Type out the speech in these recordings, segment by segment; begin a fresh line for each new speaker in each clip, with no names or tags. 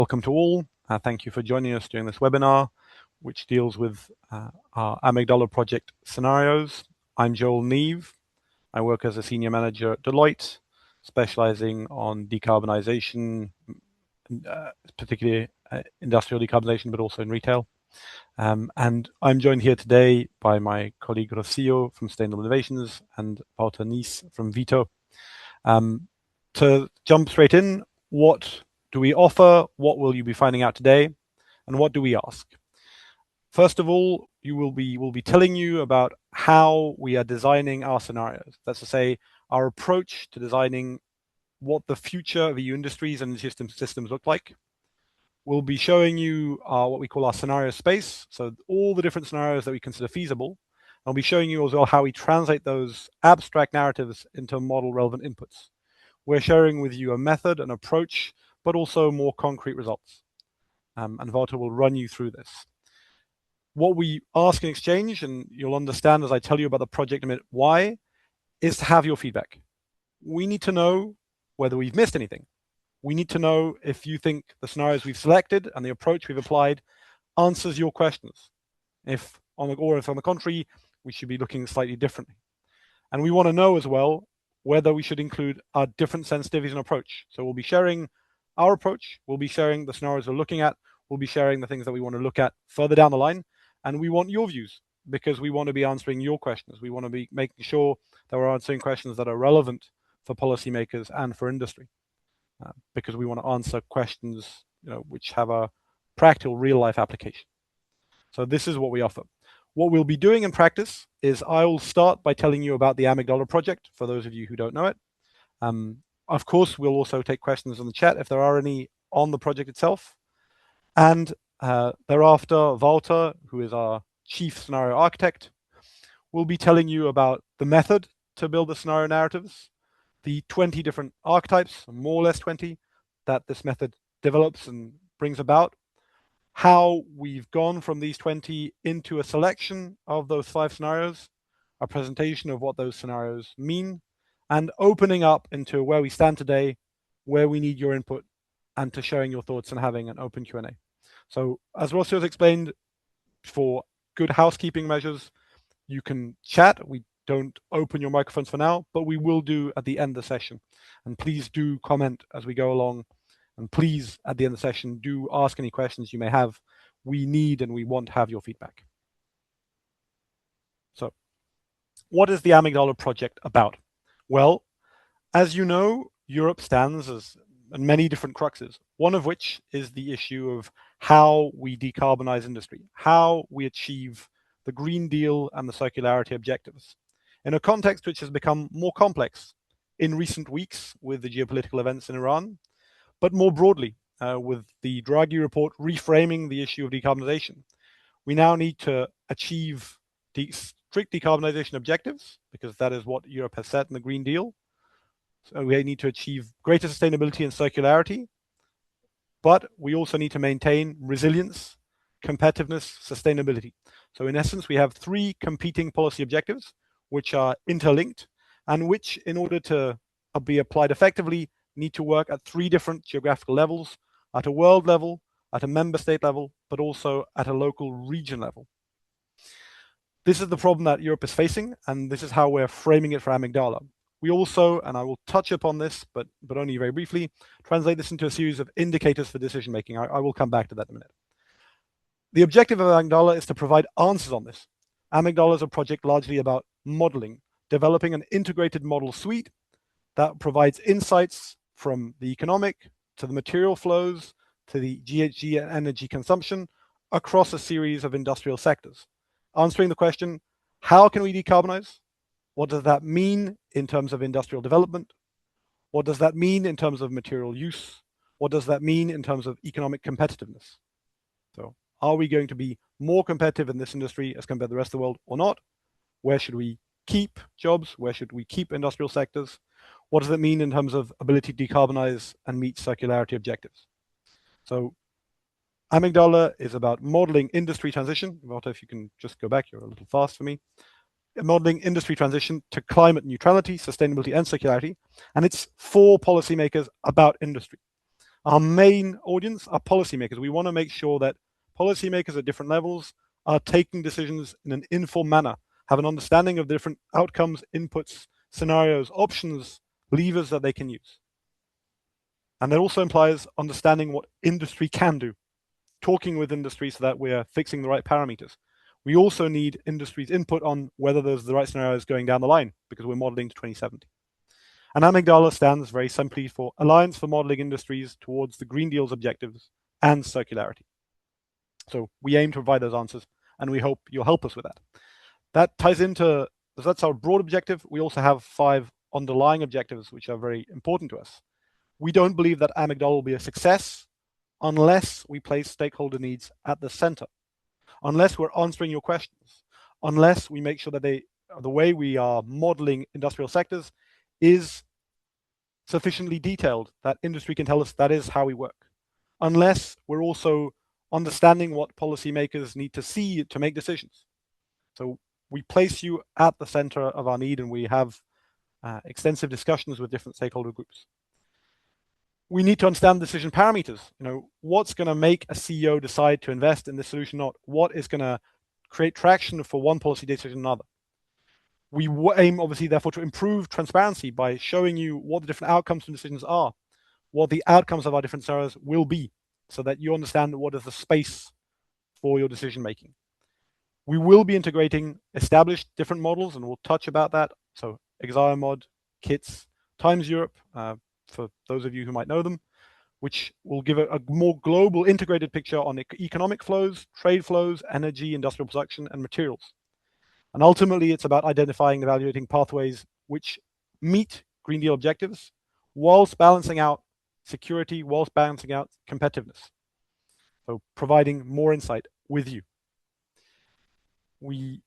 Welcome to all. Thank you for joining us during this webinar, which deals with our AMIGDALA project scenarios. I'm Joel Neve. I work as a senior manager at Deloitte, specializing on decarbonization, particularly industrial decarbonization, but also in retail. And I'm joined here today by my colleague Rocio from Sustainable Innovations and Walter Nies from Vito. To jump straight in, what do we offer? What will you be finding out today? And what do we ask? First of all, we'll be telling you about how we are designing our scenarios. That's to say, our approach to designing what the future of EU industries and systems look like. We'll be showing you what we call our scenario space, so all the different scenarios that we consider feasible. I'll be showing you as well how we translate those abstract narratives into model relevant inputs. We're sharing with you a method, an approach, but also more concrete results. And Walter will run you through this. What we ask in exchange, and you'll understand as I tell you about the project in a minute why, is to have your feedback. We need to know whether we've missed anything. We need to know if you think the scenarios we've selected and the approach we've applied answers your questions. If on the contrary, we should be looking slightly differently. And we want to know as well whether we should include our different sensitivities and approach. So we'll be sharing our approach, we'll be sharing the scenarios we're looking at, we'll be sharing the things that we want to look at further down the line, and we want your views because we want to be answering your questions. We want to be making sure that we're answering questions that are relevant for policymakers and for industry, because we want to answer questions which have a practical real-life application. So this is what we offer. What we'll be doing in practice is I'll start by telling you about the AMIGDALA project, for those of you who don't know it. Of course, we'll also take questions in the chat if there are any on the project itself. And thereafter, Walter, who is our chief scenario architect, will be telling you about the method to build the scenario narratives, the 20 different archetypes, more or less 20, that this method develops and brings about, how we've gone from these 20 into a selection of those 5 scenarios, a presentation of what those scenarios mean, and opening up into where we stand today, where we need your input, and to sharing your thoughts and having an open Q&A. So as Rocio has explained, for good housekeeping measures, you can chat. We don't open your microphones for now, but we will do at the end of the session. And please do comment as we go along. And please, at the end of the session, do ask any questions you may have. We need and we want to have your feedback. So what is the AMIGDALA project about? Well, as you know, Europe stands as many different cruxes, one of which is the issue of how we decarbonize industry, how we achieve the Green Deal and the circularity objectives, in a context which has become more complex in recent weeks with the geopolitical events in Iran, but more broadly with the Draghi report reframing the issue of decarbonization. We now need to achieve strict decarbonization objectives, because that is what Europe has set in the Green Deal. So we need to achieve greater sustainability and circularity, but we also need to maintain resilience, competitiveness, sustainability. So in essence, we have 3 competing policy objectives, which are interlinked, and which, in order to be applied effectively, need to work at 3 different geographical levels, at a world level, at a member state level, but also at a local region level. This is the problem that Europe is facing, and this is how we're framing it for AMIGDALA. We also, and I will touch upon this, but only very briefly, translate this into a series of indicators for decision making. I will come back to that in a minute. The objective of AMIGDALA is to provide answers on this. AMIGDALA is a project largely about modeling, developing an integrated model suite that provides insights from the economic to the material flows to the GHG and energy consumption across a series of industrial sectors, answering the question, how can we decarbonize? What does that mean in terms of industrial development? What does that mean in terms of material use? What does that mean in terms of economic competitiveness? So are we going to be more competitive in this industry as compared to the rest of the world or not? Where should we keep jobs? Where should we keep industrial sectors? What does that mean in terms of ability to decarbonize and meet circularity objectives? So AMIGDALA is about modeling industry transition. Walter, if you can just go back, you're a little fast for me. Modeling industry transition to climate neutrality, sustainability, and circularity. And it's for policymakers about industry. Our main audience are policymakers. We want to make sure that policymakers at different levels are taking decisions in an informed manner, have an understanding of the different outcomes, inputs, scenarios, options, levers that they can use. And that also implies understanding what industry can do, talking with industry so that we're fixing the right parameters. We also need industry's input on whether there's the right scenarios going down the line, because we're modeling to 2070. And AMIGDALA stands very simply for Alliance for Modeling Industries Towards the Green Deal's Objectives and Circularity. So we aim to provide those answers, and we hope you'll help us with that. That ties into, that's our broad objective. We also have 5 underlying objectives, which are very important to us. We don't believe that AMIGDALA will be a success unless we place stakeholder needs at the center, unless we're answering your questions, unless we make sure that the way we are modeling industrial sectors is sufficiently detailed that industry can tell us that is how we work, unless we're also understanding what policymakers need to see to make decisions. So we place you at the center of our need, and we have extensive discussions with different stakeholder groups. We need to understand decision parameters. What's going to make a CEO decide to invest in this solution or not? What is going to create traction for one policy decision or another? We aim, obviously, therefore, to improve transparency by showing you what the different outcomes from decisions are, what the outcomes of our different scenarios will be, so that you understand what is the space for your decision making. We will be integrating established different models, and we'll touch about that. So ExoMod, KITS, Times Europe, for those of you who might know them, which will give a more global integrated picture on economic flows, trade flows, energy, industrial production, and materials. And ultimately, it's about identifying and evaluating pathways which meet Green Deal objectives whilst balancing out security, whilst balancing out competitiveness. So providing more insight with you. We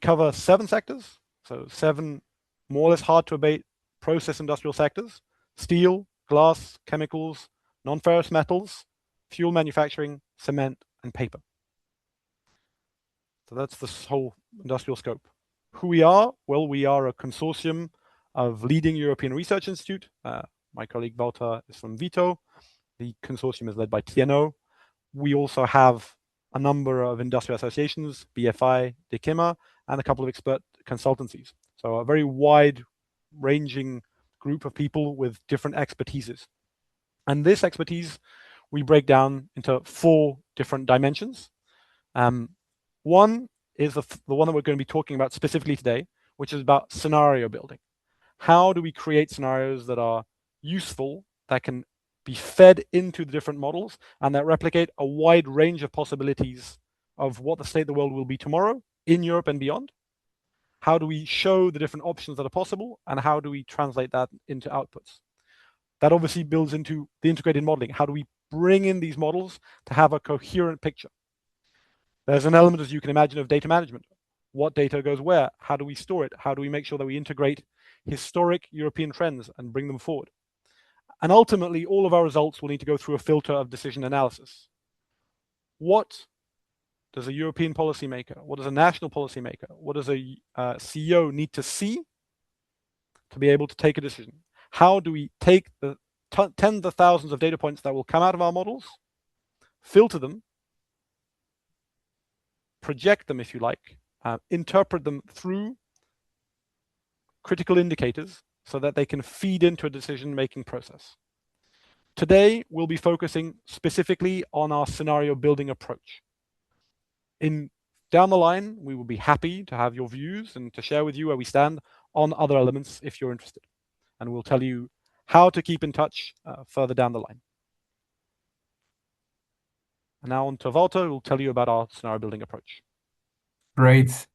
cover 7 sectors, so 7 more or less hard to abate process industrial sectors: steel, glass, chemicals, non-ferrous metals, fuel manufacturing, cement, and paper. So that's the whole industrial scope. Who we are? Well, we are a consortium of leading European research institute. My colleague Walter is from Vito. The consortium is led by TNO. We also have a number of industrial associations, BFI, DEKIMA, and a couple of expert consultancies. So a very wide-ranging group of people with different expertises. And this expertise we break down into 4 different dimensions. One is the one that we're going to be talking about specifically today, which is about scenario building. How do we create scenarios that are useful, that can be fed into the different models, and that replicate a wide range of possibilities of what the state of the world will be tomorrow in Europe and beyond? How do we show the different options that are possible, and how do we translate that into outputs? That obviously builds into the integrated modeling. How do we bring in these models to have a coherent picture? There's an element, as you can imagine, of data management. What data goes where? How do we store it? How do we make sure that we integrate historic European trends and bring them forward? And ultimately, all of our results will need to go through a filter of decision analysis. What does a European policymaker, what does a national policymaker, what does a CEO need to see to be able to take a decision? How do we take the tens of thousands of data points that will come out of our models, filter them, project them, if you like, interpret them through critical indicators so that they can feed into a decision-making process? Today, we'll be focusing specifically on our scenario building approach. Down the line, we will be happy to have your views and to share with you where we stand on other elements if you're interested. And we'll tell you how to keep in touch further down the line. And now on to Walter, who will tell you about our scenario building approach.
Great.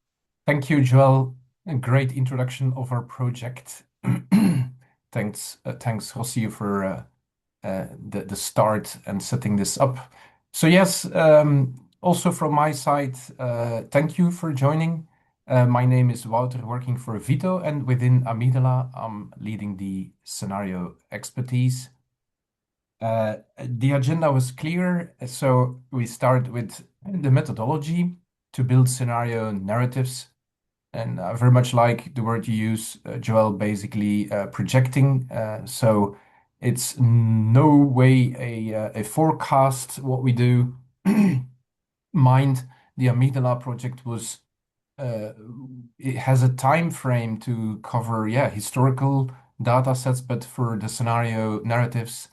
Thank you, Joel. A great introduction of our project. Thanks, José, for the start and setting this up. So yes, also from my side, thank you for joining. My name is Wouter, working for Vito, and within AMIGDALA, I'm leading the scenario expertise. The agenda was clear, so we start with the methodology to build scenario narratives. and I very much like the word you use, Joel, basically projecting. So it's no way a forecast what we do. Mind, the Amygdala project was it has a time frame to cover, yeah, historical data sets, but for the scenario narratives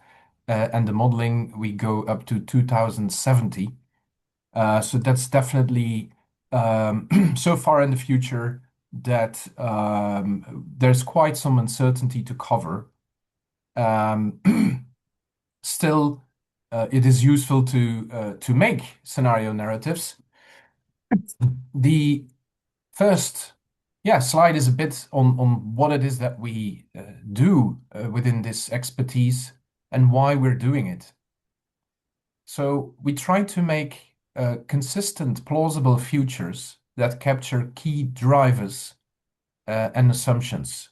and the modeling, we go up to 2070. So that's definitely so far in the future that there's quite some uncertainty to cover. Um, Still, it is useful to make scenario narratives. The first, yeah, slide is a bit on what it is that we do within this expertise and why we're doing it. So we try to make consistent, plausible futures that capture key drivers and assumptions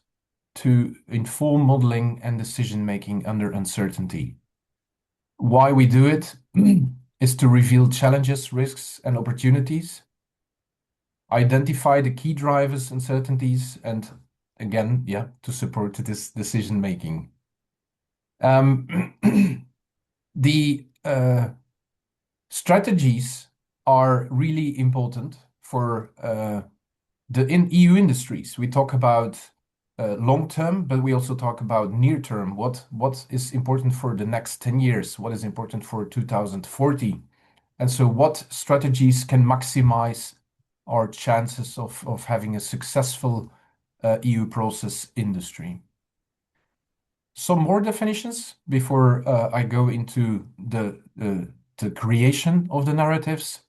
to inform modeling and decision-making under uncertainty. Why we do it is to reveal challenges, risks, and opportunities, identify the key drivers, uncertainties, and again, yeah, to support this decision-making. The strategies are really important for the EU industries. We talk about long term, but we also talk about near term. What is important for the next 10 years? What is important for 2040? And so what strategies can maximize our chances of having a successful EU process industry? Some more definitions before I go into the creation of the narratives.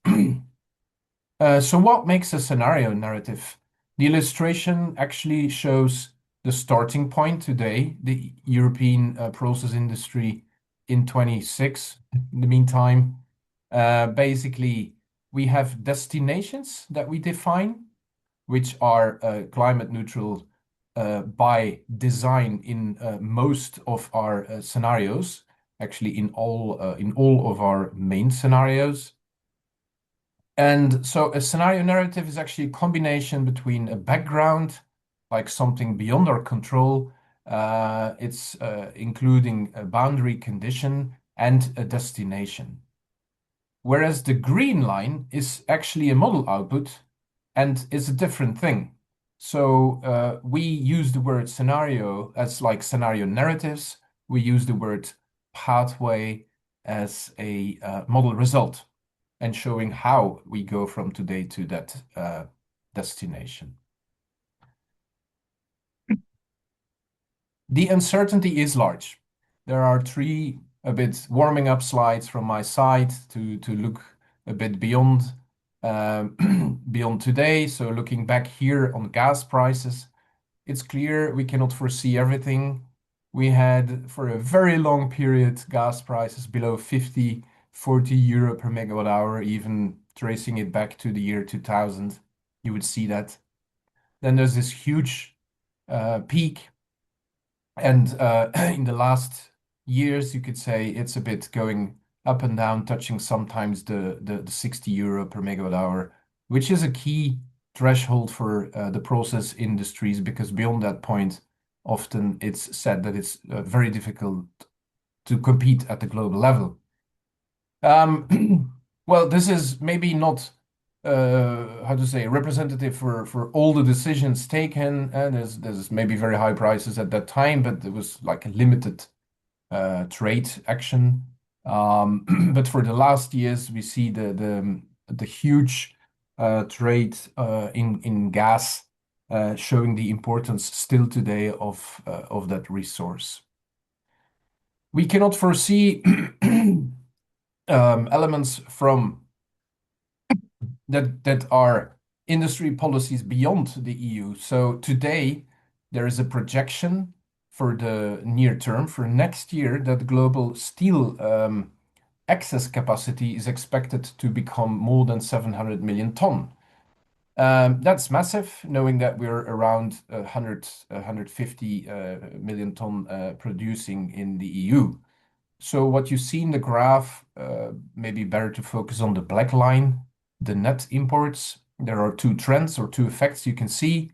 So what makes a scenario narrative? The illustration actually shows the starting point today, the European process industry in 26. In the meantime, basically, we have destinations that we define, which are climate neutral by design in most of our scenarios, actually in all of our main scenarios. And so a scenario narrative is actually a combination between a background, like something beyond our control, it's including a boundary condition and a destination. Whereas the green line is actually a model output and is a different thing. So we use the word scenario as like scenario narratives. We use the word pathway as a model result and showing how we go from today to that destination. The uncertainty is large. There are three a bit warming up slides from my side to look a bit beyond beyond today. So looking back here on gas prices, it's clear we cannot foresee everything. We had for a very long period gas prices below 50, 40 euro per megawatt hour, even tracing it back to the year 2000. You would see that. Then there's this huge peak. And in the last years, you could say it's a bit going up and down, touching sometimes the 60 euro per megawatt hour, which is a key threshold for the process industries, because beyond that point, often it's said that it's very difficult to compete at the global level. Well, this is maybe not how to say representative for all the decisions taken. And there's maybe very high prices at that time, but there was like a limited trade action. But for the last years, we see the huge trade in gas showing the importance still today of that resource. We cannot foresee elements from that are industry policies beyond the EU. So today there is a projection for the near term for next year that global steel excess capacity is expected to become more than 700 million ton. That's massive, knowing that we're around 150 million ton producing in the EU. So what you see in the graph, maybe better to focus on the black line, the net imports. there are two trends or two effects you can see.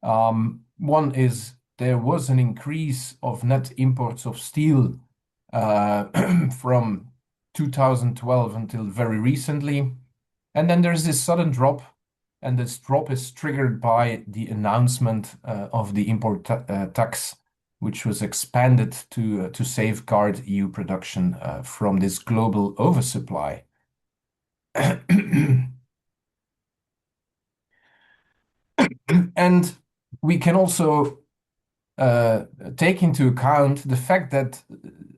One is there was an increase of net imports of steel from 2012 until very recently. And then there's this sudden drop, and this drop is triggered by the announcement of the import tax, which was expanded to safeguard EU production from this global oversupply. And we can also take into account the fact that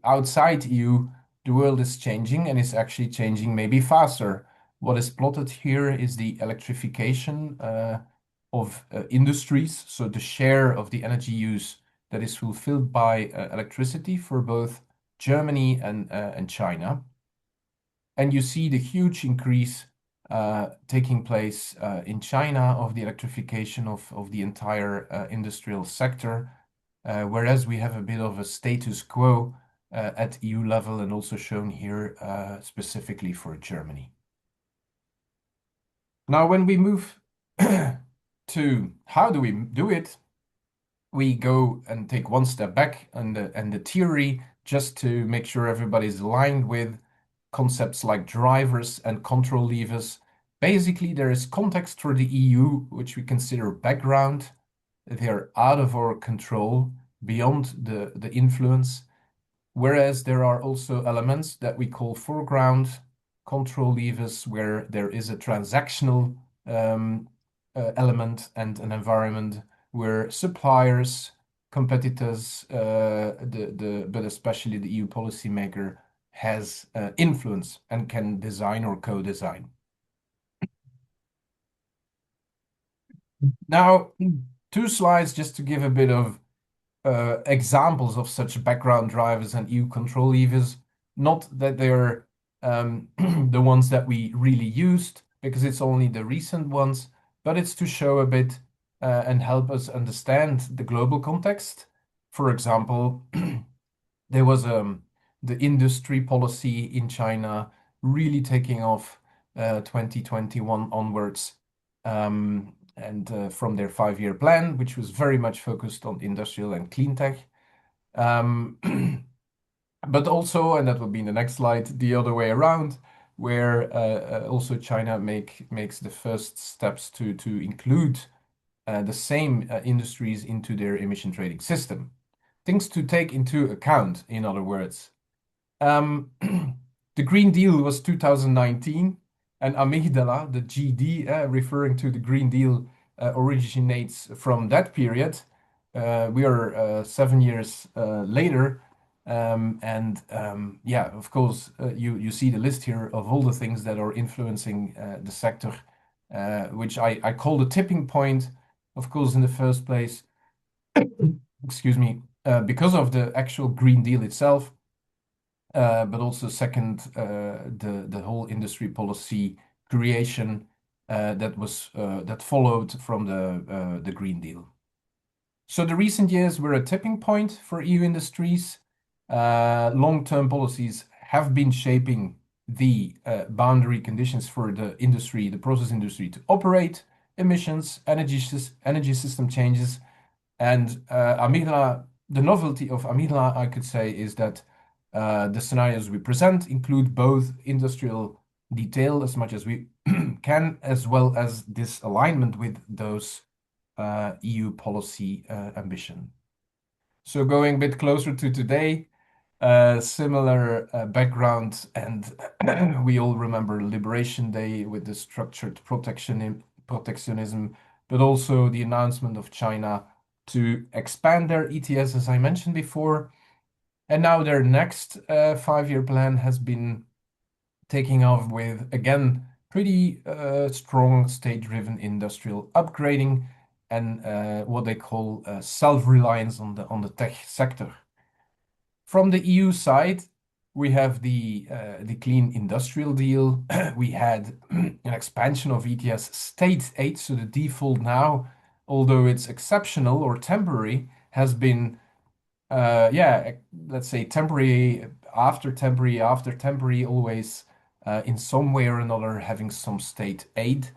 outside EU, the world is changing and is actually changing maybe faster. What is plotted here is the electrification of industries, so the share of the energy use that is fulfilled by electricity for both Germany and China. And you see the huge increase taking place in China of the electrification of the entire industrial sector, whereas we have a bit of a status quo at EU level and also shown here specifically for Germany. Now, when we move to how do we do it, we go and take one step back and the theory just to make sure everybody's aligned with concepts like drivers and control levers. Basically, there is context for the EU, which we consider background. They are out of our control, beyond the influence. Whereas there are also elements that we call foreground control levers, where there is a transactional element and an environment where suppliers, competitors, but especially the EU policymaker has influence and can design or co-design. Now, two slides just to give a bit of examples of such background drivers and EU control levers. Not that they're the ones that we really used, because it's only the recent ones, but it's to show a bit and help us understand the global context. For example, there was the industry policy in China really taking off 2021 onwards, and from their 5-year plan, which was very much focused on industrial and clean tech. But also, and that will be in the next slide, the other way around, where also China makes the first steps to include the same industries into their emission trading system. Things to take into account, in other words. The Green Deal was 2019, and AMIGDALA, the GD, referring to the Green Deal, originates from that period. We are 7 years later, and yeah, of course, you see the list here of all the things that are influencing the sector, which I call the tipping point, of course, in the first place, excuse me, because of the actual Green Deal itself, but also second, the whole industry policy creation that followed from the Green Deal. So the recent years were a tipping point for EU industries. Long-term policies have been shaping the boundary conditions for the industry, the process industry, to operate, emissions, energy system changes, and AMIGDALA. The novelty of AMIGDALA, I could say, is that the scenarios we present include both industrial detail as much as we can, as well as this alignment with those EU policy ambition. So going a bit closer to today, similar background, and we all remember Liberation Day with the structured protectionism, but also the announcement of China to expand their ETS, as I mentioned before. And now their next 5-year plan has been taking off with, again, pretty strong state-driven industrial upgrading and what they call self-reliance on the tech sector. From the EU side, we have the Clean Industrial Deal. We had an expansion of ETS state aid, so the default now, although it's exceptional or temporary, has been yeah, let's say temporary after temporary after temporary, always in some way or another having some state aid.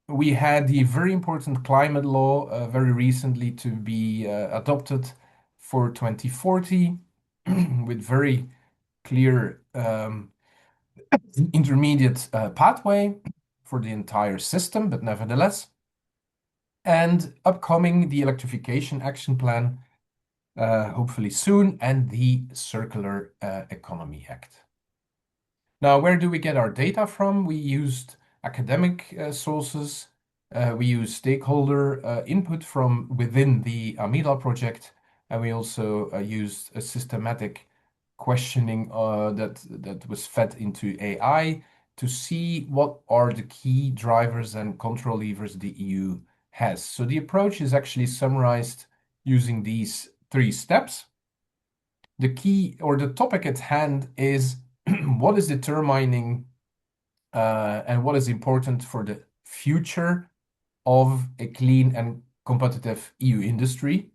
we had the very important climate law very recently to be adopted for 2040 with very clear intermediate pathway for the entire system, but nevertheless. And upcoming the Electrification Action Plan, hopefully soon, and the Circular Economy Act. Now, where do we get our data from? We used academic sources. We used stakeholder input from within the AMIGDALA project, and we also used a systematic questioning that was fed into AI to see what are the key drivers and control levers the EU has. So the approach is actually summarized using these 3 steps. The key or the topic at hand is what is determining and what is important for the future of a clean and competitive EU industry,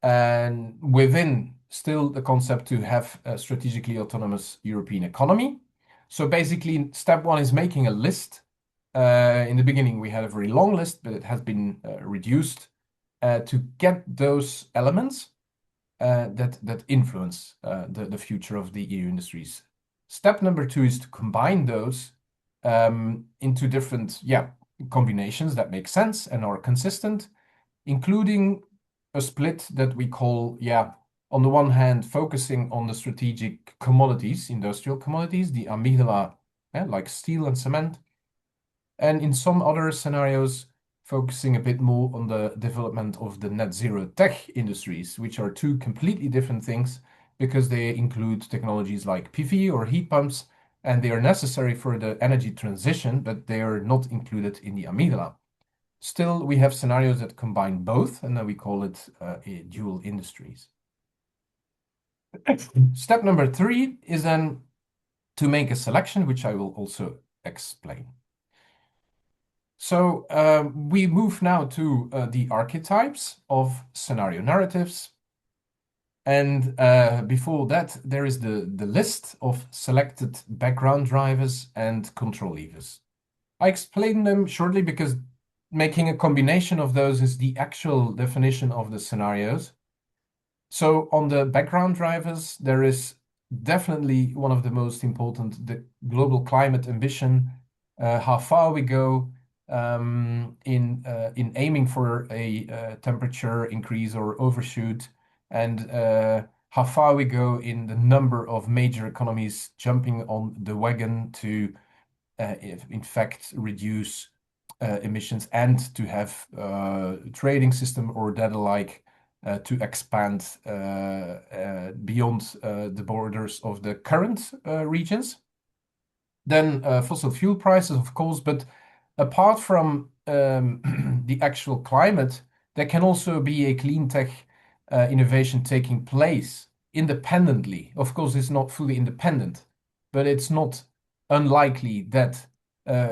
and within still the concept to have a strategically autonomous European economy. So basically, step 1 is making a list. In the beginning, we had a very long list, but it has been reduced to get those elements that influence the future of the EU industries. Step number 2 is to combine those into different combinations that make sense and are consistent, including a split that we call, on the one hand, focusing on the strategic commodities, industrial commodities, the amygdala, like steel and cement, and in some other scenarios, focusing a bit more on the development of the net zero tech industries, which are 2 completely different things because they include technologies like PV or heat pumps, and they are necessary for the energy transition, but they are not included in the amygdala. Still, we have scenarios that combine both, and then we call it dual industries. Step number 3 is then to make a selection, which I will also explain. So we move now to the archetypes of scenario narratives. And before that, there is the list of selected background drivers and control levers. I explain them shortly because making a combination of those is the actual definition of the scenarios. So on the background drivers, there is definitely one of the most important, the global climate ambition, how far we go in aiming for a temperature increase or overshoot, and how far we go in the number of major economies jumping on the wagon to, in fact, reduce emissions and to have a trading system or data like to expand beyond the borders of the current regions. Then fossil fuel prices, of course, but apart from the actual climate, there can also be a clean tech innovation taking place independently. Of course, it's not fully independent, but it's not unlikely that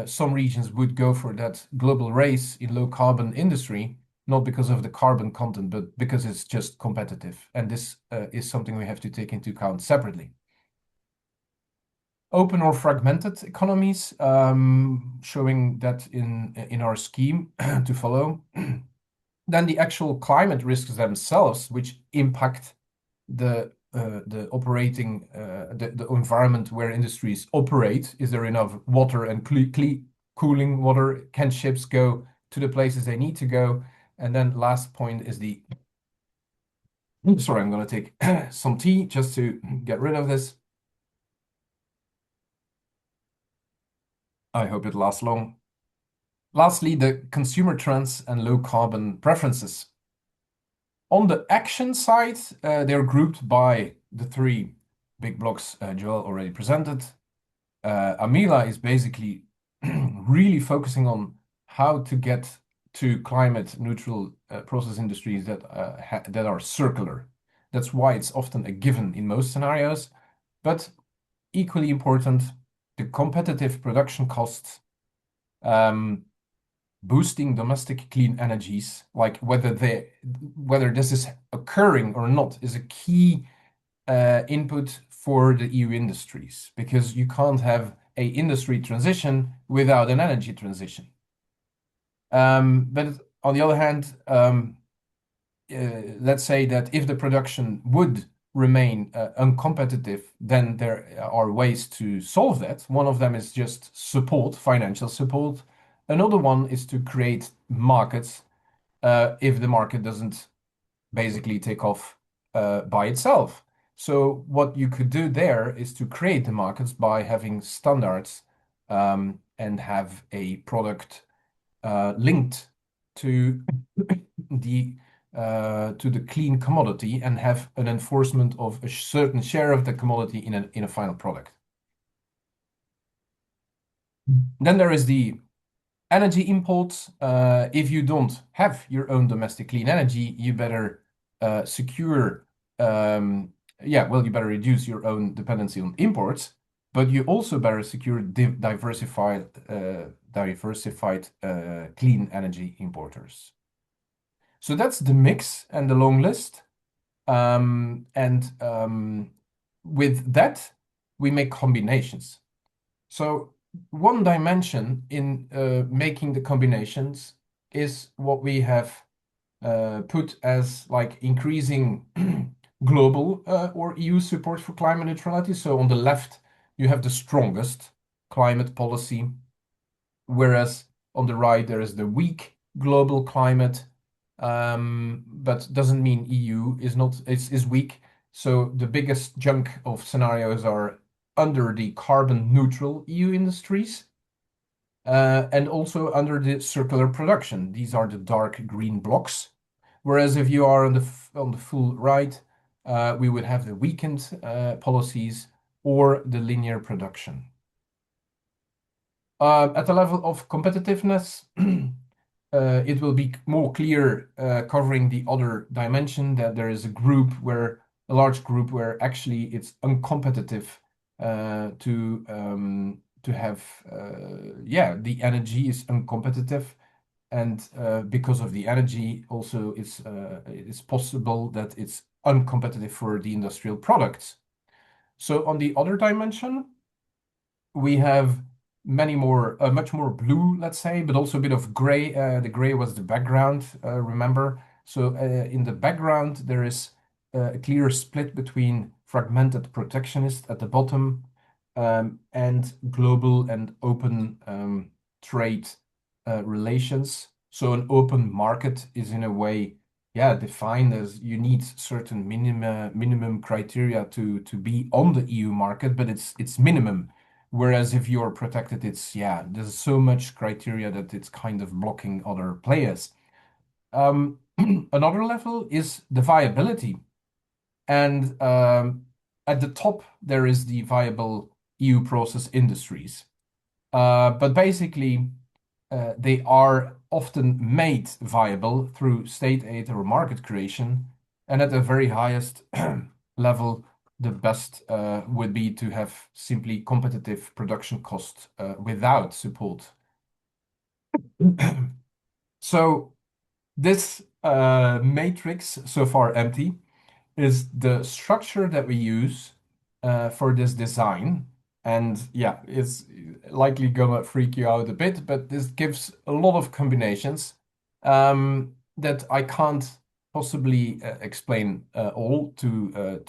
some regions would go for that global race in low carbon industry, not because of the carbon content, but because it's just competitive. And this is something we have to take into account separately. Open or fragmented economies, showing that in our scheme to follow. Then the actual climate risks themselves, which impact the operating the environment where industries operate. Is there enough water and cooling water? Can ships go to the places they need to go? And then last point is the sorry, I'm going to take some tea just to get rid of this. I hope it lasts long. Lastly, the consumer trends and low carbon preferences. On the action side, they're grouped by the 3 big blocks Joel already presented. AMIGDALA is basically really focusing on how to get to climate neutral process industries that are circular. That's why it's often a given in most scenarios, but equally important, the competitive production costs, boosting domestic clean energies, like whether this is occurring or not, is a key input for the EU industries, because you can't have a industry transition without an energy transition. But on the other hand, let's say that if the production would remain uncompetitive, then there are ways to solve that. One of them is just support, financial support. Another one is to create markets if the market doesn't basically take off by itself. So what you could do there is to create the markets by having standards and have a product linked to the clean commodity and have an enforcement of a certain share of the commodity in a final product. Then there is the energy imports. If you don't have your own domestic clean energy, you better secure, you better reduce your own dependency on imports, but you also better secure diversified clean energy importers. So that's the mix and the long list. With that, we make combinations. So one dimension in making the combinations is what we have put as like increasing global or EU support for climate neutrality. So on the left, you have the strongest climate policy, whereas on the right, there is the weak global climate, but doesn't mean EU is weak. So the biggest chunk of scenarios are under the carbon neutral EU industries, and also under the circular production. These are the dark green blocks. Whereas if you are on the full right, we would have the weakened policies or the linear production. At the level of competitiveness, it will be more clear covering the other dimension that there is a large group where actually it's uncompetitive to have the energy is uncompetitive, and because of the energy also it's possible that it's uncompetitive for the industrial products. So on the other dimension, we have much more blue, let's say, but also a bit of gray. The gray was the background, remember? So in the background, there is a clear split between fragmented protectionist at the bottom and global and open trade relations. So an open market is in a way, defined as you need certain minimum criteria to be on the EU market, but it's minimum. Whereas if you're protected, there's so much criteria that it's kind of blocking other players. Another level is the viability. And at the top, there is the viable EU process industries. But basically, they are often made viable through state aid or market creation. And at the very highest level, the best would be to have simply competitive production costs without support. So this matrix, so far empty, is the structure that we use for this design. And it's likely gonna freak you out a bit, but this gives a lot of combinations that I can't possibly explain all to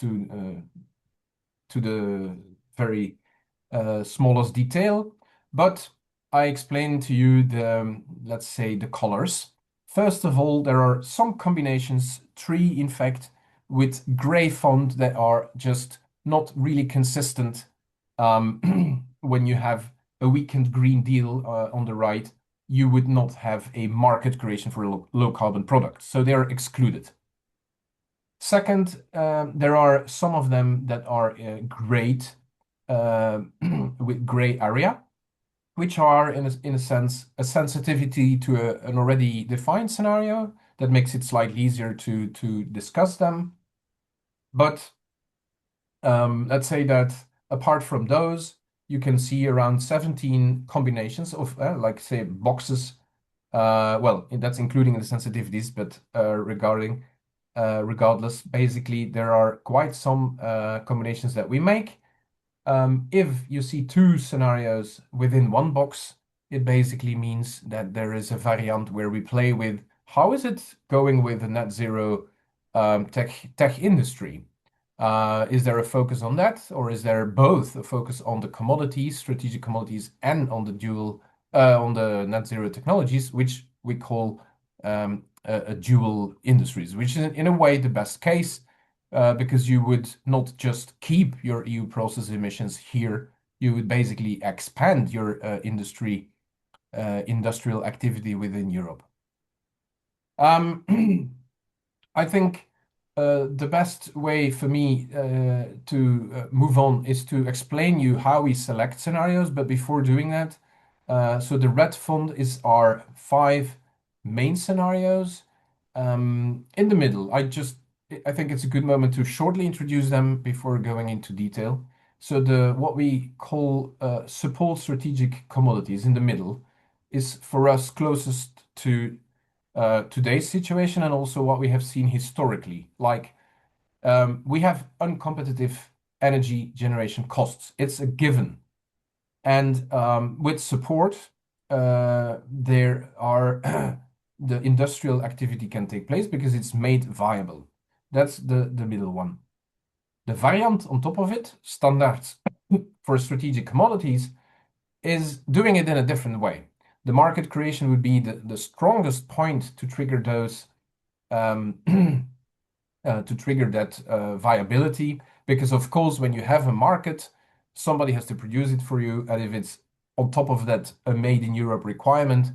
the very smallest detail, but I explain to you let's say, the colors. First of all, there are some combinations, three in fact, with gray font that are just not really consistent. When you have a weakened Green Deal on the right, you would not have a market creation for low carbon products, so they're excluded. Second, there are some of them that are grayed with gray area, which are in a sense a sensitivity to an already defined scenario that makes it slightly easier to discuss them. But let's say that apart from those, you can see around 17 combinations of like say boxes. Well, that's including the sensitivities, but regardless, basically there are quite some combinations that we make. If you see two scenarios within one box, it basically means that there is a variant where we play with how is it going with the net zero tech industry? Is there a focus on that, or is there both a focus on the commodities, strategic commodities, and on the on the net zero technologies, which we call a dual industries, which is in a way the best case, because you would not just keep your EU process emissions here, you would basically expand your industrial activity within Europe. I think the best way for me to move on is to explain you how we select scenarios. But before doing that, so the red font is our 5 main scenarios. In the middle, I think it's a good moment to shortly introduce them before going into detail. So what we call support strategic commodities in the middle is for us closest to today's situation and also what we have seen historically. Like we have uncompetitive energy generation costs. It's a given. And with support, there are the industrial activity can take place because it's made viable. That's the middle one. The variant on top of it, standards for strategic commodities, is doing it in a different way. The market creation would be the strongest point to trigger those to trigger that viability. Because of course, when you have a market, somebody has to produce it for you, and if it's on top of that a made in Europe requirement,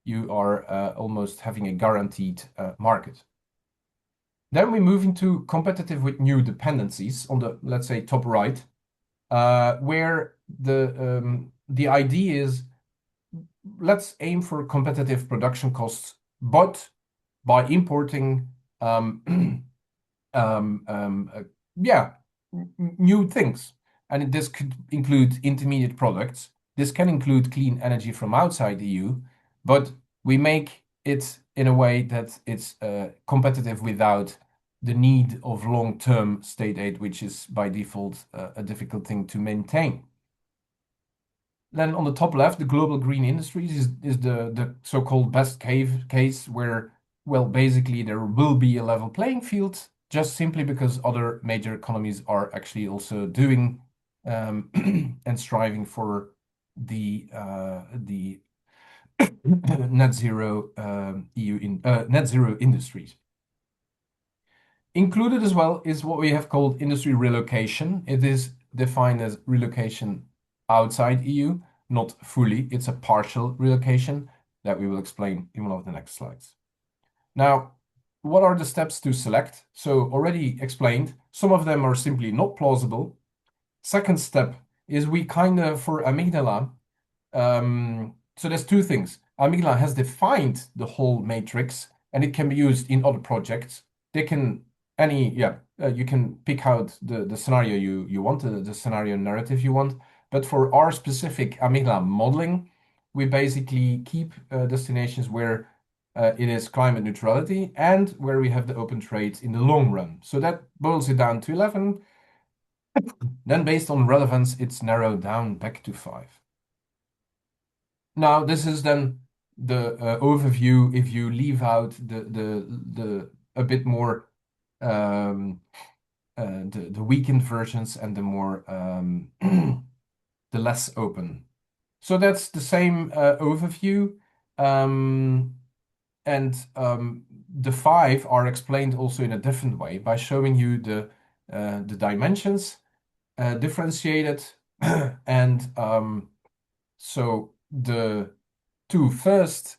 you are almost having a guaranteed market. Then we move into competitive with new dependencies on the, let's say, top right, where the idea is let's aim for competitive production costs, but by importing new things. And this could include intermediate products. This can include clean energy from outside the EU, but we make it in a way that it's competitive without the need of long-term state aid, which is by default a difficult thing to maintain. Then on the top left, the global green industries is the so-called best case where, well, basically there will be a level playing field just simply because other major economies are actually also doing and striving for the net zero net zero industries. Included as well is what we have called industry relocation. It is defined as relocation outside EU, not fully. It's a partial relocation that we will explain in one of the next slides. Now, what are the steps to select? So already explained, some of them are simply not plausible. Second step is we kind of, for AMIGDALA, so there's 2 things. AMIGDALA has defined the whole matrix and it can be used in other projects. They can, you can pick out the scenario you want, the scenario narrative you want. But for our specific AMIGDALA modeling, we basically keep destinations where it is climate neutrality and where we have the open trade in the long run. So that boils it down to 11. Then based on relevance, it's narrowed down back to 5. Now, this is then the overview. If you leave out the a bit more the weakened versions and the more the less open. So that's the same overview. And the 5 are explained also in a different way by showing you the dimensions differentiated. And so the 2 first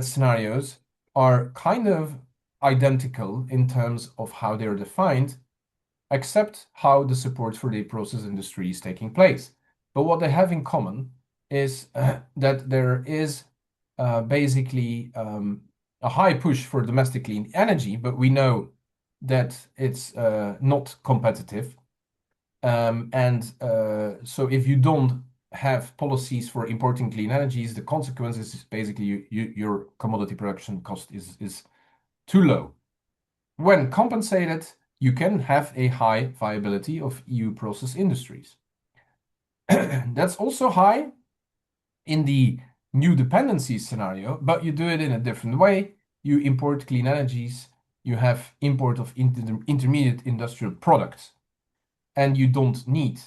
scenarios are kind of identical in terms of how they're defined, except how the support for the process industry is taking place. But what they have in common is that there is basically a high push for domestic clean energy, but we know that it's not competitive. So if you don't have policies for importing clean energies, the consequences is basically your commodity production cost is too low. When compensated, you can have a high viability of EU process industries. That's also high in the new dependency scenario, but you do it in a different way. You import clean energies, you have import of intermediate industrial products, and you don't need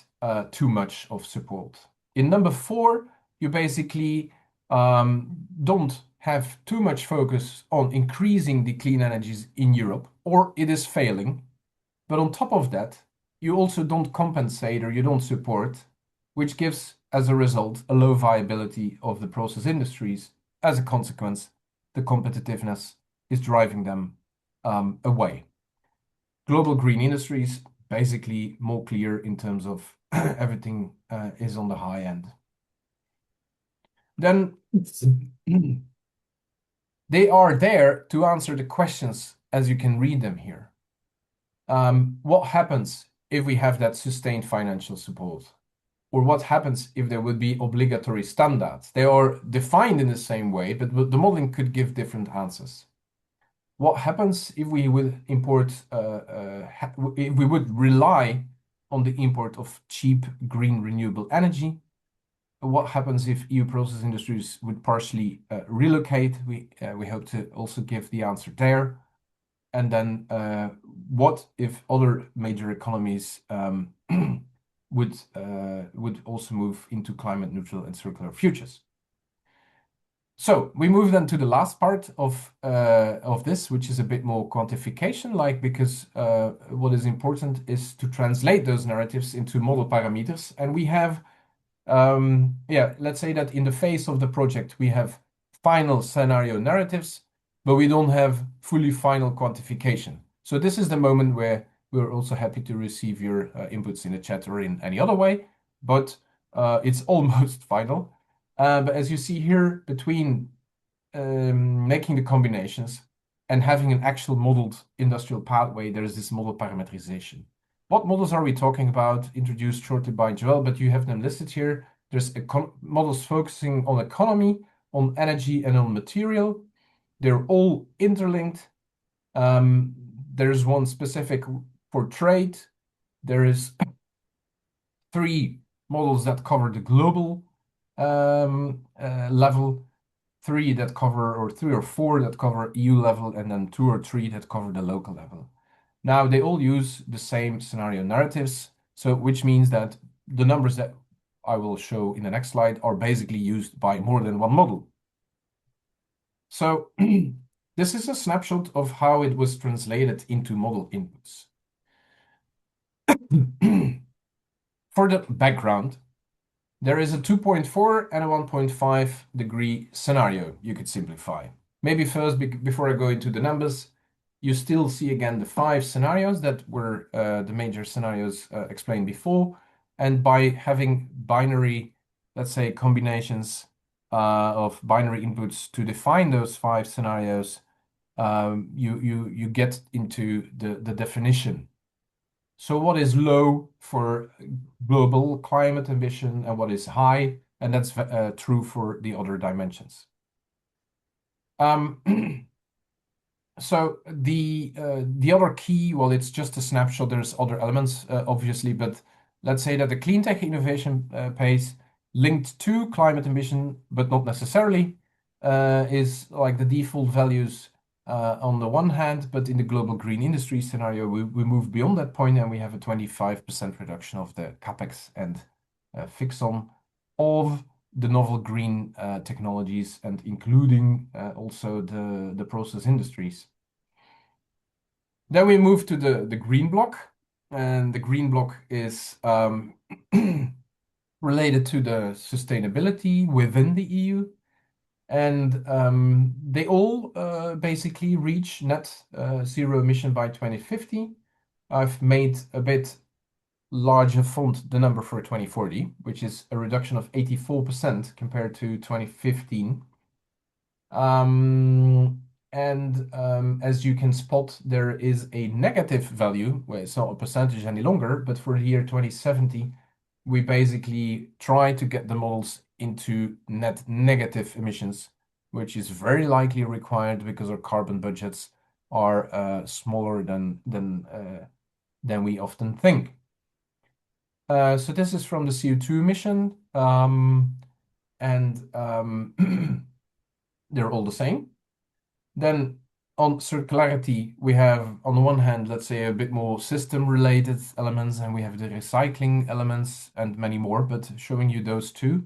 too much of support. In number 4, you basically don't have too much focus on increasing the clean energies in Europe, or it is failing. But on top of that, you also don't compensate or you don't support, which gives, as a result, a low viability of the process industries. As a consequence, the competitiveness is driving them away. Global green industries, basically more clear in terms of everything is on the high end. Then they are there to answer the questions as you can read them here. What happens if we have that sustained financial support? Or what happens if there would be obligatory standards? They are defined in the same way, but the modeling could give different answers. What happens if we would import, if we would rely on the import of cheap green renewable energy? What happens if EU process industries would partially relocate? We hope to also give the answer there. And then what if other major economies would also move into climate neutral and circular futures? So we move then to the last part of this, which is a bit more quantification, because what is important is to translate those narratives into model parameters. And we have, let's say that in the phase of the project, we have final scenario narratives, but we don't have fully final quantification. So this is the moment where we're also happy to receive your inputs in the chat or in any other way, but it's almost final. But as you see here, between making the combinations and having an actual modeled industrial pathway, there is this model parameterization. What models are we talking about? Introduced shortly by Joel, but you have them listed here. There's models focusing on economy, on energy, and on material. They're all interlinked. There's one specific for trade. There is 3 models that cover the global level, 3 that cover, or 3 or 4 that cover EU level, and then 2 or 3 that cover the local level. Now, they all use the same scenario narratives, so which means that the numbers that I will show in the next slide are basically used by more than one model. So this is a snapshot of how it was translated into model inputs. For the background, there is a 2.4 and a 1.5 degree scenario you could simplify. Maybe first, before I go into the numbers, you still see again the 5 scenarios that were the major scenarios explained before. And by having binary, let's say, combinations of binary inputs to define those 5 scenarios, you get into the definition. So what is low for global climate ambition and what is high? And that's true for the other dimensions. So the other key, well, it's just a snapshot. There's other elements, obviously, but let's say that the clean tech innovation pace linked to climate ambition, but not necessarily, is like the default values on the one hand, but in the global green industry scenario, we move beyond that point and we have a 25% reduction of the capex and fixon of the novel green technologies, and including also the process industries. Then we move to the green block, and the green block is related to the sustainability within the EU. And they all basically reach net zero emission by 2050. I've made a bit larger font the number for 2040, which is a reduction of 84% compared to 2015. As you can spot, there is a negative value, where it's not a percentage any longer, but for the year 2070, we basically try to get the models into net negative emissions, which is very likely required because our carbon budgets are smaller than we often think. So this is from the CO2 emission. and they're all the same. Then on circularity, we have on the one hand, let's say a bit more system-related elements, and we have the recycling elements and many more, but showing you those two.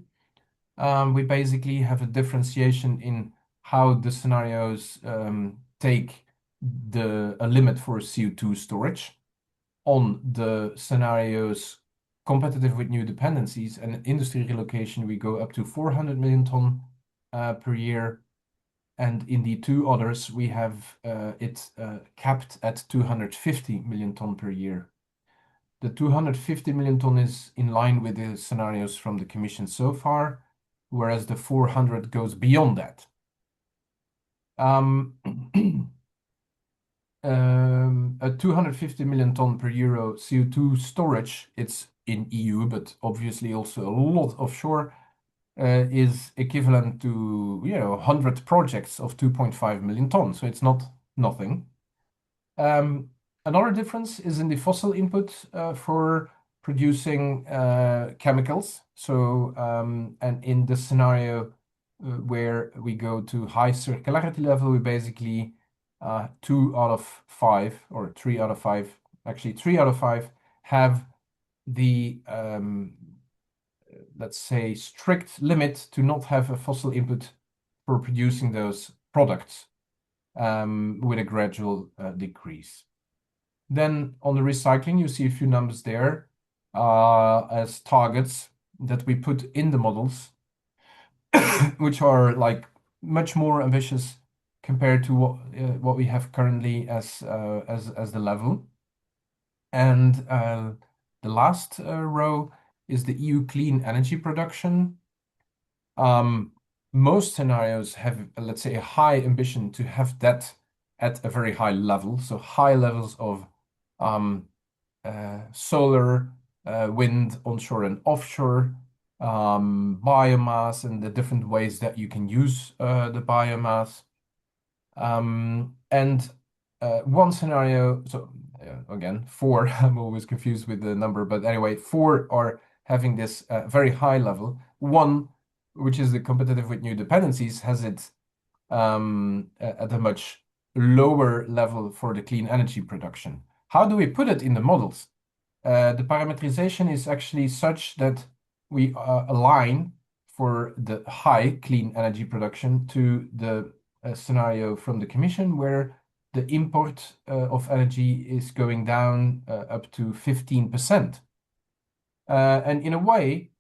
We basically have a differentiation in how the scenarios take a limit for CO2 storage. On the scenarios competitive with new dependencies and industry relocation, we go up to 400 million ton per year. And in the two others, we have it capped at 250 million ton per year. The 250 million ton is in line with the scenarios from the Commission so far, whereas the 400 goes beyond that. A 250 million ton per year CO2 storage, it's in EU, but obviously also a lot offshore, is equivalent to 100 projects of 2.5 million tons. So it's not nothing. Another difference is in the fossil input for producing chemicals. So and in the scenario where we go to high circularity level, we basically 2 out of 5 or 3 out of 5, actually 3 out of 5 have the let's say strict limit to not have a fossil input for producing those products with a gradual decrease. Then on the recycling, you see a few numbers there as targets that we put in the models, which are like much more ambitious compared to what we have currently as the level. And the last row is the EU clean energy production. Most scenarios have, let's say, a high ambition to have that at a very high level. So high levels of solar, wind, onshore and offshore, biomass, and the different ways that you can use the biomass. And one scenario, so again, 4, I'm always confused with the number, but anyway, 4 are having this very high level. One, which is the competitive with new dependencies, has it at a much lower level for the clean energy production. How do we put it in the models? The parameterization is actually such that we align for the high clean energy production to the scenario from the Commission, where the import of energy is going down up to 15%. And in a way,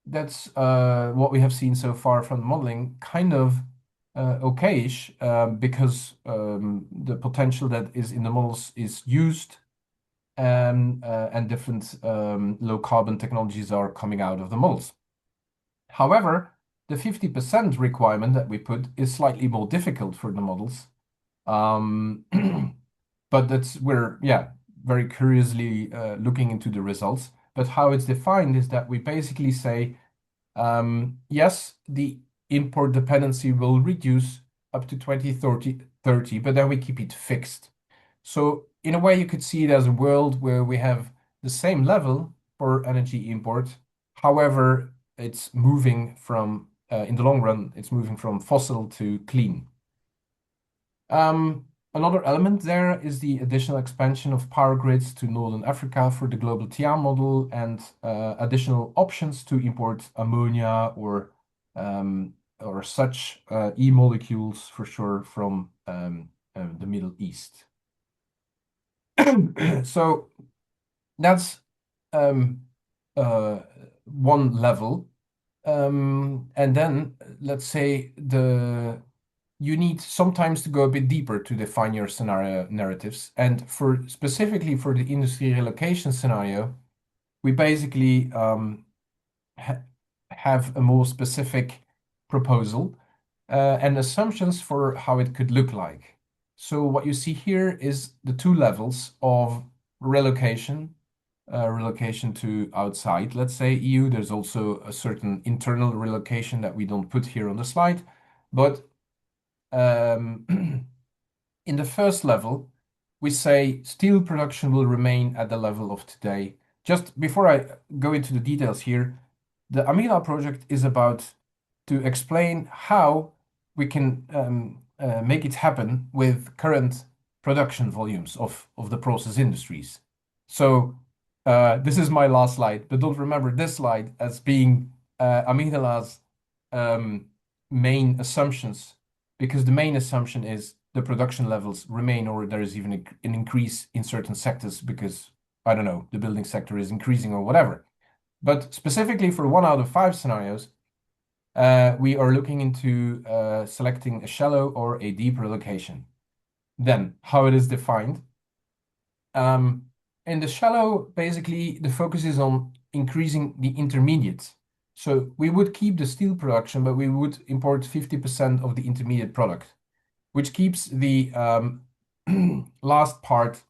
that's what we have seen so far from the modeling, kind of okayish, because the potential that is in the models is used, and different low carbon technologies are coming out of the models. However, the 50% requirement that we put is slightly more difficult for the models. But we're very curiously looking into the results. But how it's defined is that we basically say, yes, the import dependency will reduce up to 2030, but then we keep it fixed. So in a way, you could see it as a world where we have the same level for energy import. However, it's moving from, in the long run, it's moving from fossil to clean. Another element there is the additional expansion of power grids to Northern Africa for the global TIA model, and additional options to import ammonia or such e-molecules for sure from the Middle East. So that's one level. And then let's say you need sometimes to go a bit deeper to define your scenario narratives. And specifically for the industry relocation scenario, we basically have a more specific proposal and assumptions for how it could look like. So what you see here is the 2 levels of relocation to outside, let's say EU. There's also a certain internal relocation that we don't put here on the slide. But in the first level, we say steel production will remain at the level of today. Just before I go into the details here, the AMIGDALA project is about to explain how we can make it happen with current production volumes of the process industries. So this is my last slide, but don't remember this slide as being Amygdala's main assumptions, because the main assumption is the production levels remain, or there is even an increase in certain sectors because, I don't know, the building sector is increasing or whatever. But specifically for 1 out of 5 scenarios, we are looking into selecting a shallow or a deep relocation. Then, how it is defined. In the shallow, basically, the focus is on increasing the intermediates. So we would keep the steel production, but we would import 50% of the intermediate product, which keeps the last part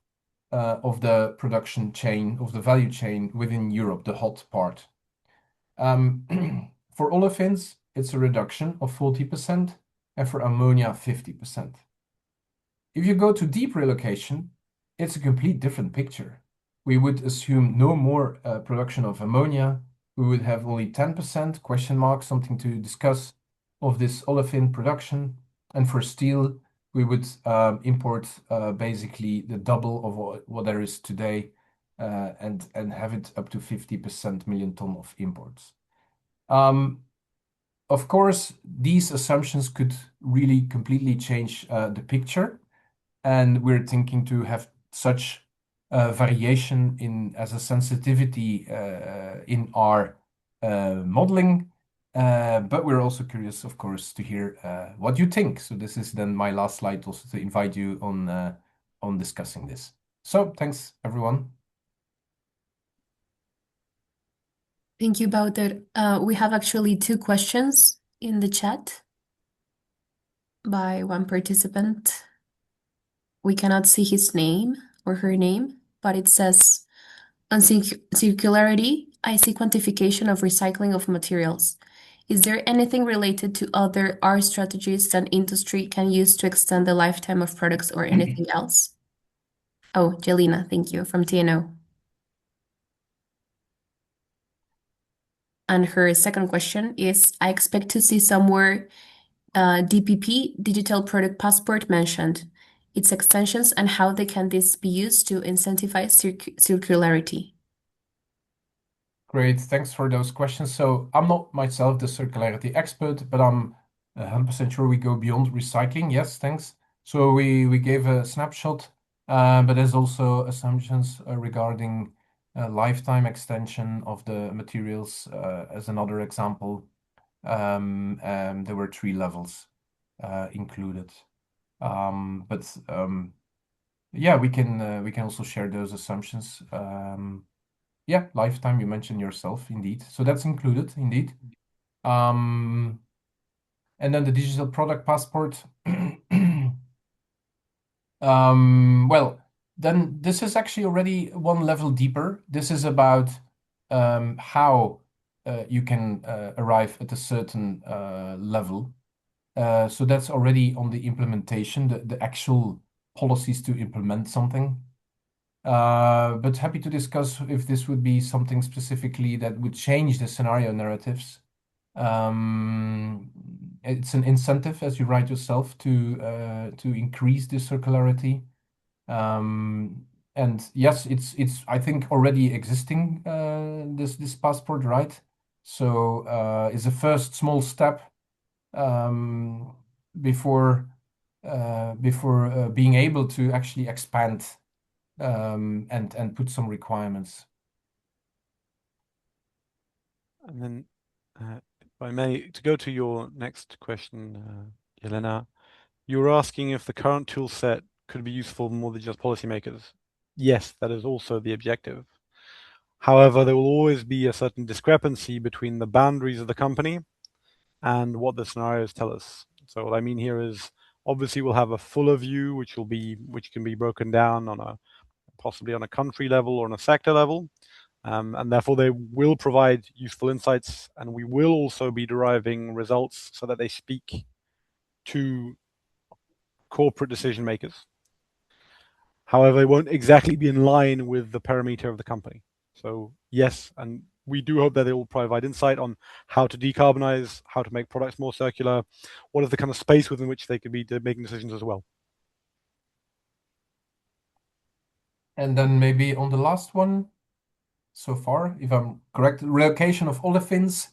of the production chain, of the value chain within Europe, the hot part. For olefins, it's a reduction of 40%, and for ammonia, 50%. If you go to deep relocation, it's a complete different picture. We would assume no more production of ammonia. We would have only 10%, question mark, something to discuss, of this olefin production. And for steel, we would import basically the double of what there is today, and have it up to 50% million ton of imports. Of course, these assumptions could really completely change the picture, and we're thinking to have such variation as a sensitivity in our modeling. But we're also curious, of course, to hear what you think. So this is then my last slide, also to invite you on discussing this. So thanks, everyone.
Thank you, Wouter. We have actually 2 questions in the chat by one participant. We cannot see his name or her name, but it says, on circularity, I see quantification of recycling of materials. Is there anything related to other R strategies that industry can use to extend the lifetime of products or anything else? Oh, Jelena, thank you, from TNO. And her second question is, I expect to see somewhere DPP, Digital Product Passport, mentioned, its extensions and how can this be used to incentivize circularity.
Great, thanks for those questions. So I'm not myself the circularity expert, but I'm 100% sure we go beyond recycling. Yes, thanks. So we gave a snapshot, but there's also assumptions regarding lifetime extension of the materials as another example. There were 3 levels included. But yeah, we can also share those assumptions. Yeah, lifetime, you mentioned yourself, indeed. So that's included, indeed. And then the digital product passport. Well, then this is actually already one level deeper. This is about how you can arrive at a certain level. So that's already on the implementation, the actual policies to implement something. But happy to discuss if this would be something specifically that would change the scenario narratives. It's an incentive, as you write yourself, to increase the circularity. And yes, it's I think already existing, this passport, right? So it's a first small step before being able to actually expand and put some requirements.
And then, if I may, to go to your next question, Jelena, you were asking if the current tool set could be useful for more than just policymakers. Yes, that is also the objective. However, there will always be a certain discrepancy between the boundaries of the company and what the scenarios tell us. So what I mean here is, obviously we'll have a fuller view, which can be broken down on possibly on a country level or on a sector level. And therefore they will provide useful insights, and we will also be deriving results so that they speak to corporate decision makers. However, it won't exactly be in line with the parameter of the company. So yes, and we do hope that it will provide insight on how to decarbonize, how to make products more circular, what is the kind of space within which they could be making decisions as well.
And then maybe on the last one so far, if I'm correct, relocation of olefins.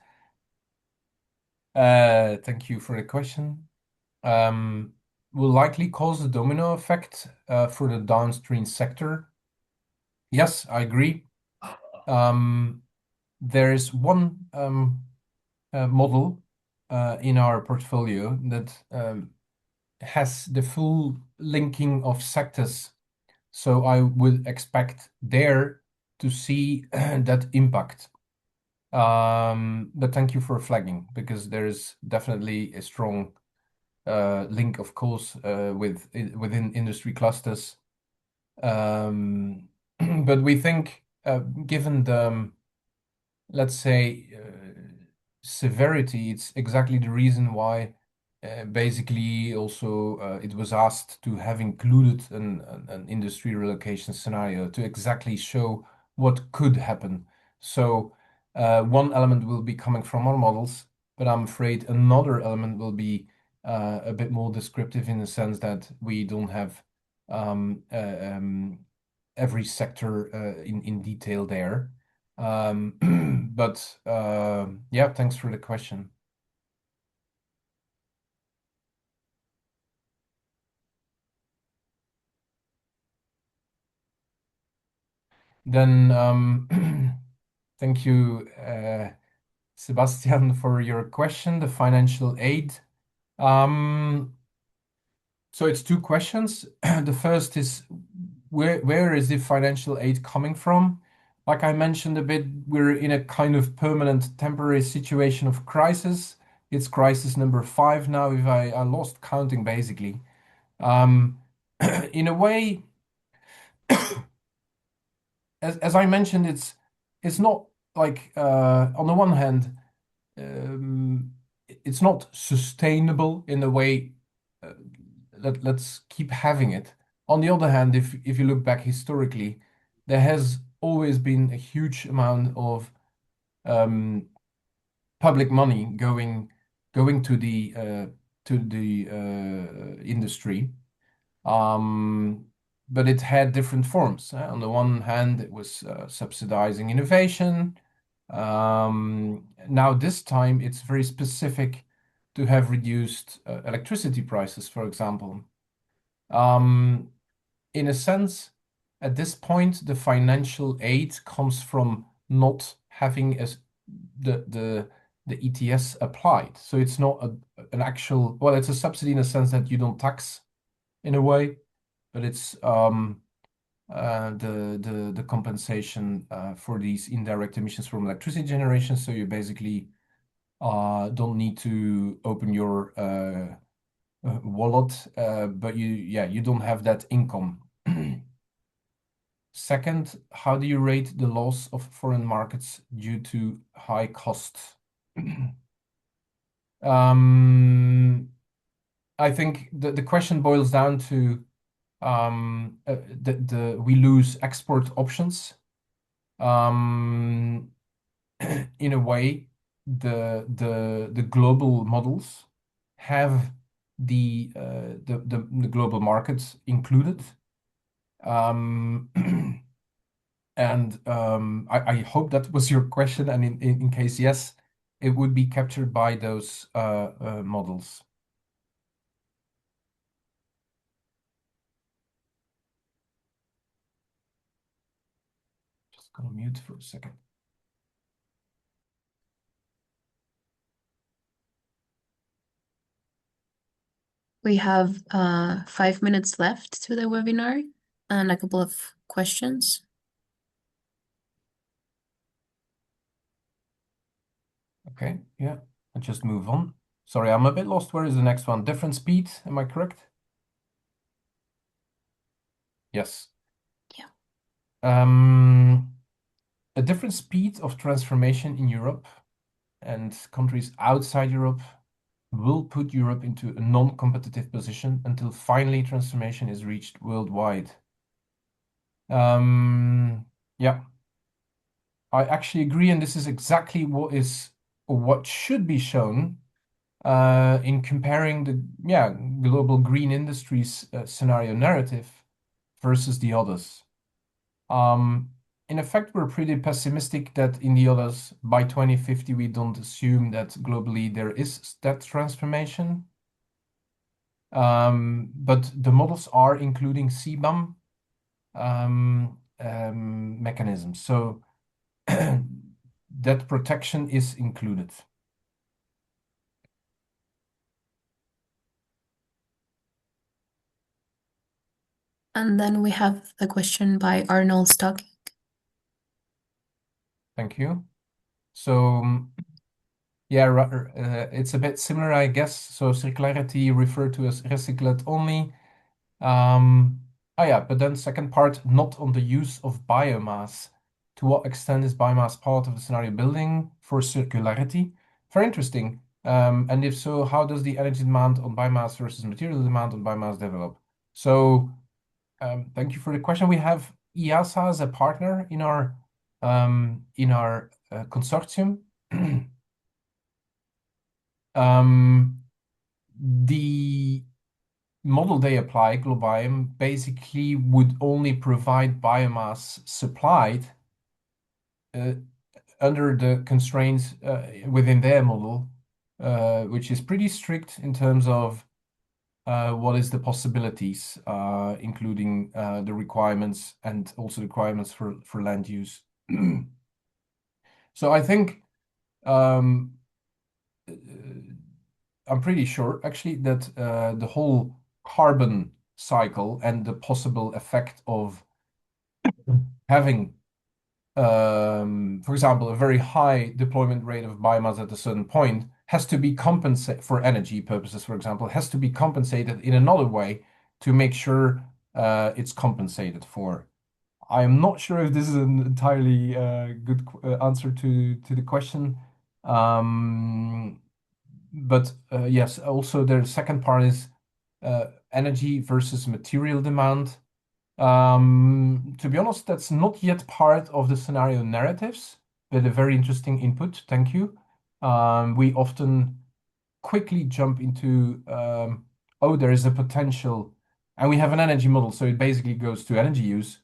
Thank you for the question. Will likely cause a domino effect for the downstream sector. Yes, I agree. There is one model in our portfolio that has the full linking of sectors. So I would expect there to see that impact. But thank you for flagging, because there is definitely a strong link, of course, within industry clusters. But we think, given the, let's say, severity, it's exactly the reason why basically also it was asked to have included an industry relocation scenario to exactly show what could happen. So one element will be coming from our models, but I'm afraid another element will be a bit more descriptive, in the sense that we don't have every sector in detail there. But yeah, thanks for the question. Then thank you, Sebastian, for your question, the financial aid. So it's two questions. The first is, where is the financial aid coming from? Like I mentioned a bit, we're in a kind of permanent temporary situation of crisis. It's crisis number 5 now, if I lost counting, basically. In a way, as I mentioned, it's not like on the one hand, it's not sustainable in the way. Let's keep having it. On the other hand, if you look back historically, there has always been a huge amount of public money going to the industry. But it had different forms. On the one hand, it was subsidizing innovation. Now this time it's very specific to have reduced electricity prices, for example. In a sense, at this point, the financial aid comes from not having the ETS applied. So it's not an actual, well, it's a subsidy in a sense that you don't tax in a way, but it's the compensation for these indirect emissions from electricity generation. So you basically don't need to open your wallet, but you don't have that income. Second, how do you rate the loss of foreign markets due to high costs? I think the question boils down to we lose export options. In a way, the global models have the global markets included. And I hope that was your question, and in case yes, it would be captured by those models. Just gonna mute for a second.
We have 5 minutes left to the webinar and a couple of questions.
Okay, yeah, I'll just move on. Sorry, I'm a bit lost. Where is the next one? Different speed, am I correct? Yes.
Yeah.
A different speed of transformation in Europe and countries outside Europe will put Europe into a non-competitive position until finally transformation is reached worldwide. Yeah. I actually agree, and this is exactly what should be shown in comparing the global green industries scenario narrative versus the others. In effect, we're pretty pessimistic that in the others, by 2050, we don't assume that globally there is that transformation. But the models are including CBAM mechanisms. So that protection is included.
And then we have the question by Arnold Stock.
Thank you. So it's a bit similar, I guess. So circularity referred to as recycled only. But then second part, not on the use of biomass. To what extent is biomass part of the scenario building for circularity? Very interesting. And if so, how does the energy demand on biomass versus material demand on biomass develop? So thank you for the question. We have IASA as a partner in our consortium. The model they apply, GloBiome, basically would only provide biomass supplied under the constraints within their model, which is pretty strict in terms of what is the possibilities, including the requirements and also the requirements for land use. So I think I'm pretty sure actually that the whole carbon cycle and the possible effect of having, for example, a very high deployment rate of biomass at a certain point has to be compensated for energy purposes, for example, has to be compensated in another way to make sure it's compensated for. I am not sure if this is an entirely good answer to the question. But yes, also the second part is energy versus material demand. To be honest, that's not yet part of the scenario narratives, but a very interesting input. Thank you. We often quickly jump into, oh, there is a potential, and we have an energy model, so it basically goes to energy use.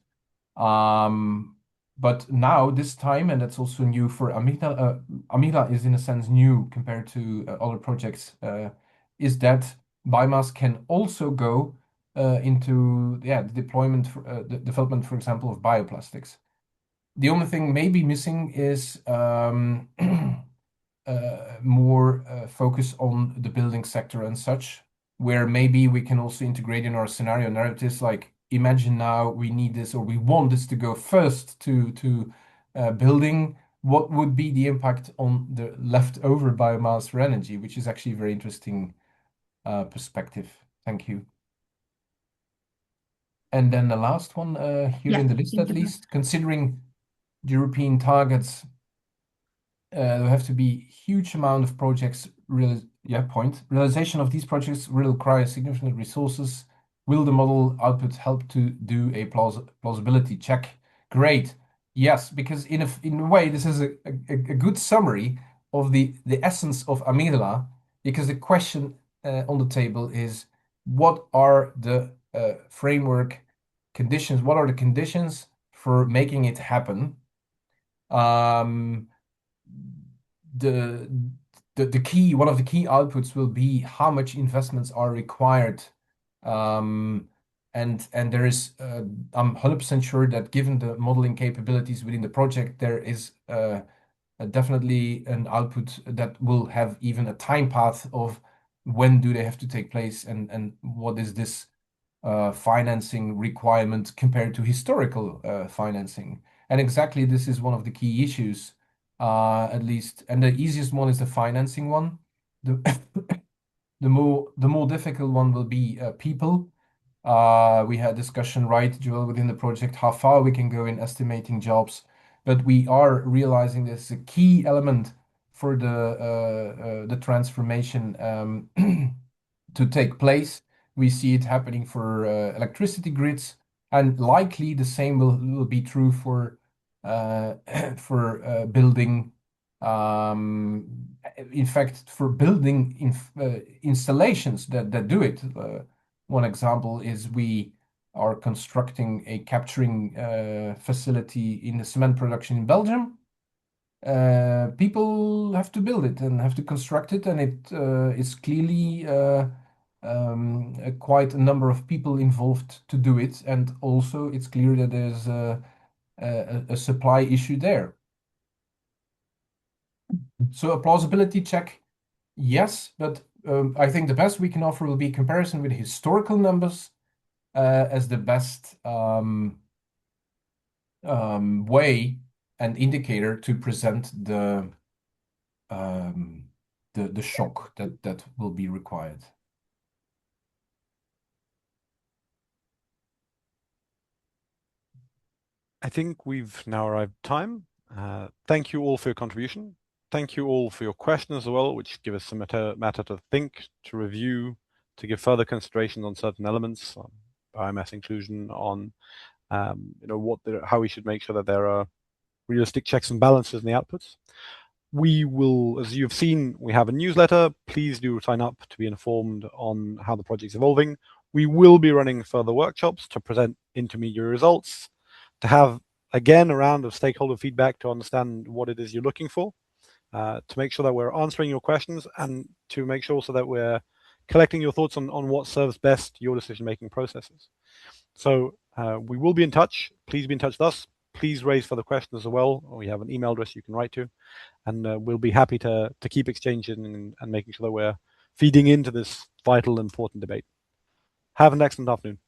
But now, this time, and that's also new for AMIGDALA, AMIGDALA is in a sense new compared to other projects, is that biomass can also go into the deployment, the development, for example, of bioplastics. The only thing maybe missing is more focus on the building sector and such, where maybe we can also integrate in our scenario narratives, like imagine now we need this or we want this to go first to building. What would be the impact on the leftover biomass for energy, which is actually a very interesting perspective. Thank you. And then the last one here in the list, at least, considering the European targets, there have to be huge amount of projects. Realization of these projects will require significant resources. Will the model output help to do a plausibility check? Great. Yes, because in a way, this is a good summary of the essence of AMIGDALA, because the question on the table is, what are the framework conditions? What are the conditions for making it happen? The key, one of the key outputs will be how much investments are required. And there is, I'm 100% sure that given the modeling capabilities within the project, there is definitely an output that will have even a time path of when do they have to take place and what is this financing requirement compared to historical financing. And exactly this is one of the key issues, at least. And the easiest one is the financing one. The more difficult one will be people. We had discussion, right, Joel, within the project, how far we can go in estimating jobs, but we are realizing this is a key element for the transformation to take place. We see it happening for electricity grids, and likely the same will be true for for building. In fact, for building installations that do it. One example is we are constructing a capturing facility in the cement production in Belgium. People have to build it and have to construct it, and it is clearly quite a number of people involved to do it, and also it's clear that there's a supply issue there. So a plausibility check, yes, but I think the best we can offer will be comparison with historical numbers as the best way and indicator to present the shock that will be required.
I think we've now arrived at time. Thank you all for your contribution. Thank you all for your questions as well, which give us some matter to think, to review, to give further considerations on certain elements, on biomass inclusion, on how we should make sure that there are realistic checks and balances in the outputs. We will, as you've seen, we have a newsletter. Please do sign up to be informed on how the project's evolving. We will be running further workshops to present intermediary results, to have, again, a round of stakeholder feedback to understand what it is you're looking for, to make sure that we're answering your questions, and to make sure so that we're collecting your thoughts on what serves best your decision-making processes. So we will be in touch. Please be in touch with us. Please raise further questions as well. We have an email address you can write to, and we'll be happy to keep exchanging and making sure that we're feeding into this vital, important debate. Have an excellent afternoon.